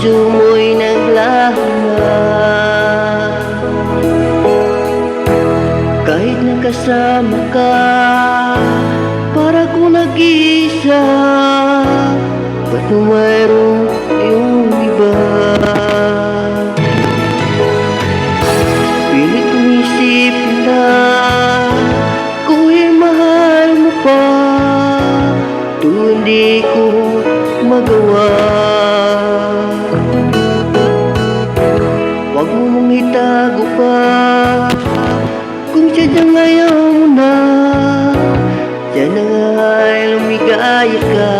puso mo'y naglahanga. Kahit nakasama ka, para kong nag-iisa. Ba't mo mayroong iyong iba? Pilit kong isipin na kung mahal mo pa, hindi ko magawa. Huwag mo mong itago pa kung sadyang ayaw mo na. Sana nga'y lumigaya ka.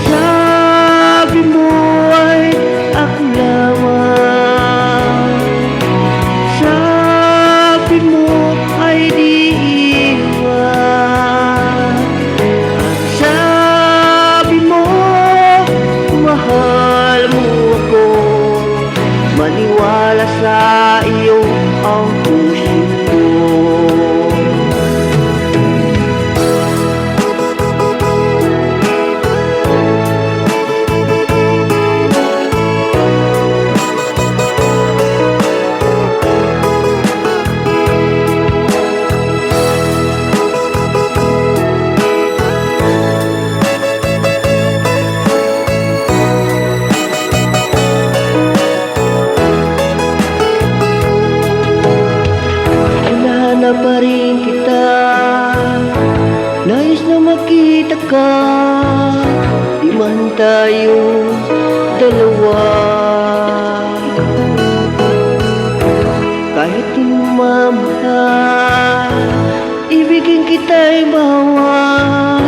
Sabi mo ay ako lamang, sabi mo ay di iwan, at sabi mo mahal mo ako. Maniwala sa iyo ang puso ko. Pa rin kita, nais na makita ka, di man tayo dalawa. Kahit di mo mamahal, ibigin kita'y bawal.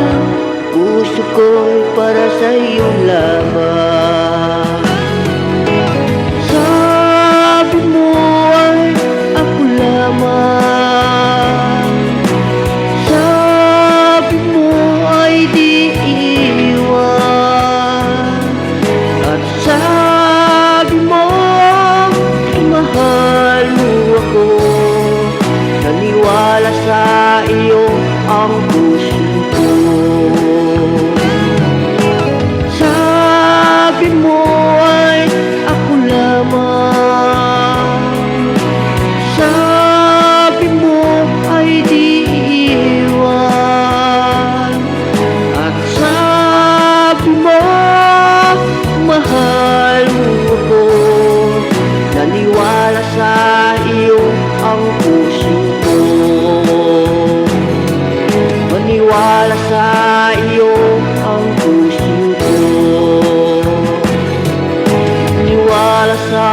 Puso ko'y para sa iyo lamang. Sabi mo ay ako lamang, sabi mo ay di iwan, at sabi mo mahal mo ako. Naniwala sa iyo ang puso ko. Sabi mo ay ako lamang, sabi mo ay di iwan, at sabi mo mahal mo ako. Naniwala sa iyo ang puso ko. Maniwala sa iyo ang puso ko. Maniwala sa